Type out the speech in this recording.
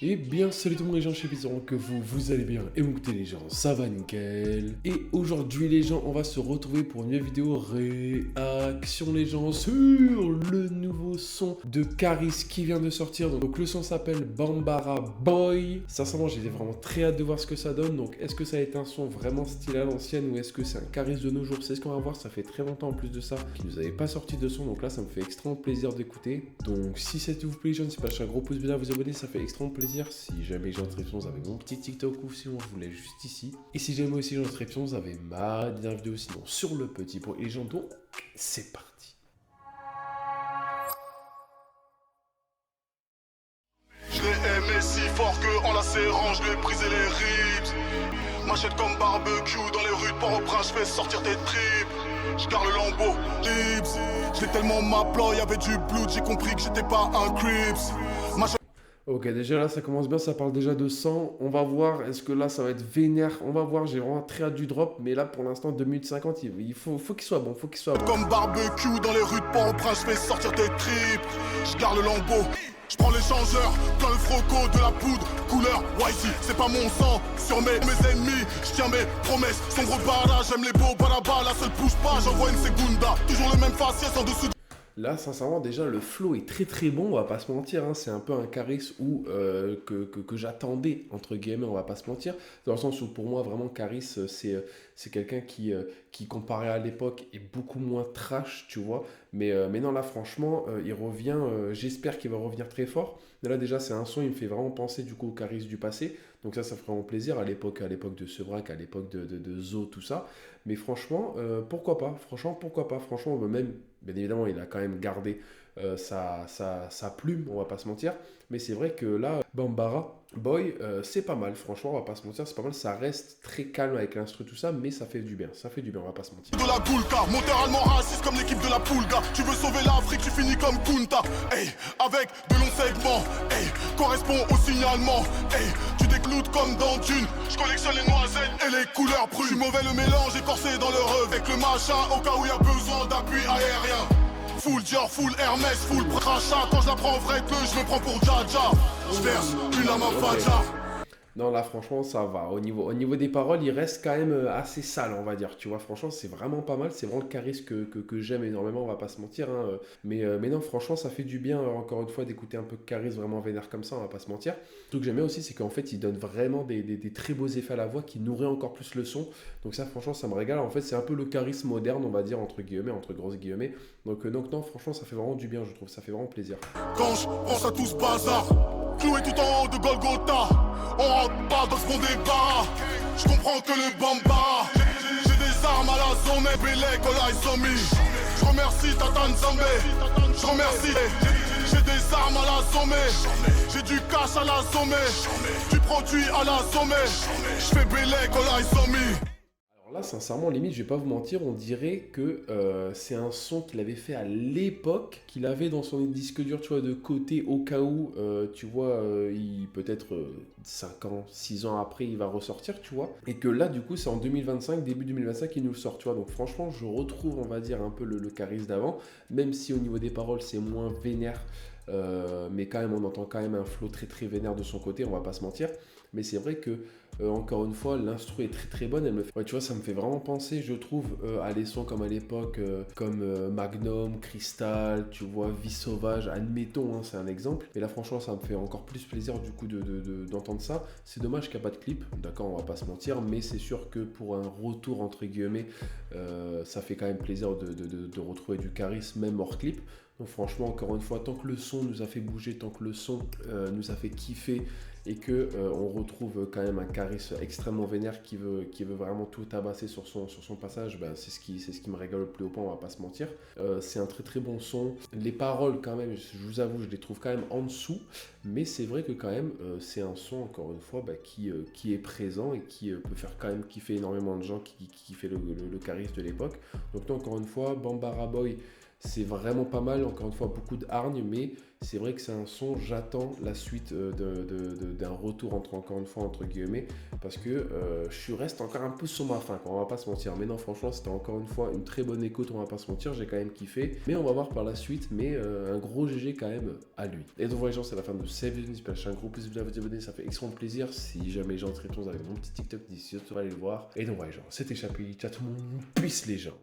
Et bien salut tout le monde les gens, je suis Bizarre, que vous allez bien. Et vous écoutez les gens, ça va nickel. Et aujourd'hui les gens, on va se retrouver pour une nouvelle vidéo réaction les gens sur le nouveau son de Caris qui vient de sortir. Donc le son s'appelle Bambara Boy. Sincèrement j'ai vraiment très hâte de voir ce que ça donne. Donc est-ce que ça va être un son vraiment stylé à l'ancienne ou est-ce que c'est un Caris de nos jours? C'est ce qu'on va voir, ça fait très longtemps en plus de ça qu'il nous avait pas sorti de son. Donc là ça me fait extrêmement plaisir d'écouter. Donc si ça vous plaît les gens, n'hésitez pas à lâcher un gros pouce bleu à vous abonner, ça fait extrêmement plaisir. Si jamais j'ai inscription, vous avez mon petit TikTok ou sinon je vous laisse juste ici. Et si jamais aussi j'ai inscription, vous avez ma dernière vidéo sinon sur le petit pour les gens. Donc c'est parti. Je l'ai aimé si fort que en la serrant, je lui ai brisé les ribs. Machette comme barbecue dans les rues de Port-au-Prince, je fais sortir tes tripes. Je garde le lambeau, lips. J'étais tellement m'applaud, y'avait du blood, j'ai compris que j'étais pas un Crips. Ok, déjà là ça commence bien, ça parle déjà de sang. On va voir, est-ce que là ça va être vénère? On va voir, j'ai vraiment très hâte du drop. Mais là pour l'instant 2 minutes 50, il faut qu'il soit bon, Comme barbecue dans les rues de Port-au-Prince, je fais sortir tes tripes. Je garde le lambeau, je prends l'échangeur, plein le froco, de la poudre, couleur whitey. C'est pas mon sang, sur mes ennemis, je tiens mes promesses. Son gros barrage, j'aime les beaux barabas, la seule bouge pas, j'envoie une segunda. Toujours le même faciès en dessous. Là, sincèrement, déjà, le flow est très très bon, on va pas se mentir. Hein. C'est un peu un Caris que j'attendais, entre guillemets, on va pas se mentir. Dans le sens où, pour moi, vraiment, Caris, c'est quelqu'un qui, comparé à l'époque, est beaucoup moins trash, tu vois. Mais non, là, franchement, il revient, j'espère qu'il va revenir très fort. Mais là, déjà, c'est un son, il me fait vraiment penser, du coup, au Caris du passé. Donc ça ferait vraiment plaisir à l'époque de Sevrac, à l'époque de Zo, tout ça. Mais franchement, pourquoi pas? Franchement, même, bien évidemment, il a quand même gardé sa plume, on va pas se mentir. Mais c'est vrai que là, Bambara Boy, c'est pas mal. Franchement, on va pas se mentir, c'est pas mal. Ça reste très calme avec l'instru, tout ça, mais ça fait du bien. On va pas se mentir. De la Goulka, monteralement raciste comme l'équipe de la Poulga. Tu veux sauver l'Afrique, tu finis comme Kunta. Hey, avec de longs segments, hey, correspond au signalement. Hey, tu décloutes comme dans Dune. Je collectionne les noisettes et les couleurs prunes. Je suis mauvais le mélange, écorcé dans le rêve. Avec le machin, au cas où y a besoin d'appui aérien. Full Dior, full Hermès, full crachat. Quand je la prends en vrai que je me prends pour Jaja. Je verse une à ma faja. Non, là, franchement, ça va. Au niveau des paroles, il reste quand même assez sale, on va dire. Tu vois, franchement, c'est vraiment pas mal. C'est vraiment le Caris que j'aime énormément, on va pas se mentir. Hein. Mais non, franchement, ça fait du bien, encore une fois, d'écouter un peu Caris vraiment vénère comme ça, on va pas se mentir. Ce que j'aimais aussi, c'est qu'en fait, il donne vraiment des très beaux effets à la voix qui nourrit encore plus le son. Donc ça, franchement, ça me régale. En fait, c'est un peu le Caris moderne, on va dire, entre guillemets, entre grosses guillemets. Donc non, franchement, ça fait vraiment du bien, je trouve. Ça fait vraiment plaisir. Quand je pense à tout ce bazar, cloué tout en haut de Golgotha, on rentre pas dans ce qu'on débat. Je comprends que le bamba, j'ai des armes à la zone, Bélé, Kola et Somi. Je remercie Tata Nzambe, je remercie. J'ai des armes à la somme, j'ai du cash à la somme, du produit à la somme. Je fais Bélé, Kola et Somi. Là, sincèrement, limite, je vais pas vous mentir, on dirait que c'est un son qu'il avait fait à l'époque, qu'il avait dans son disque dur, tu vois, de côté, au cas où, tu vois, peut-être 5 ans, 6 ans après, il va ressortir, tu vois. Et que là, du coup, c'est en 2025, début 2025, il nous le sort, tu vois. Donc franchement, je retrouve, on va dire, un peu le Caris d'avant, même si au niveau des paroles, c'est moins vénère. Mais quand même, on entend quand même un flow très très vénère de son côté, on va pas se mentir. Mais c'est vrai que, encore une fois, l'instru est très très bonne. Elle me fait... ouais, tu vois, ça me fait vraiment penser, je trouve, à des sons comme à l'époque, comme Magnum, Crystal, tu vois, Vie Sauvage, admettons, hein, c'est un exemple. Et là, franchement, ça me fait encore plus plaisir du coup d'entendre ça. C'est dommage qu'il n'y a pas de clip, d'accord, on va pas se mentir, mais c'est sûr que pour un retour, entre guillemets, ça fait quand même plaisir de retrouver du charisme, même hors clip. Donc franchement, encore une fois, tant que le son nous a fait bouger, tant que le son nous a fait kiffer et que on retrouve quand même un Caris extrêmement vénère qui veut vraiment tout tabasser sur son passage, ben, c'est ce qui me régale le plus haut point, on va pas se mentir. C'est un très très bon son. Les paroles quand même, je vous avoue, je les trouve quand même en dessous, mais c'est vrai que quand même c'est un son, encore une fois, ben, qui est présent et qui peut faire quand même kiffer énormément de gens qui fait le Caris de l'époque. Donc là, encore une fois, Bambara Boy, c'est vraiment pas mal, encore une fois beaucoup de hargne, mais c'est vrai que c'est un son, j'attends la suite d'un retour encore une fois entre guillemets, parce que je reste encore un peu sur ma faim, on va pas se mentir, mais non franchement c'était encore une fois une très bonne écoute, on va pas se mentir, j'ai quand même kiffé, mais on va voir par la suite, mais un gros GG quand même à lui. Et donc voilà les gens, c'est la fin de cette vidéo, j'espère que un gros pouce bleu à vous abonner, ça fait extrêmement plaisir. Si jamais les gens ont réponse avec mon petit TikTok d'ici, tu vas aller le voir. Et donc voilà les gens, c'était Chapi, ciao tout le monde, peace les gens.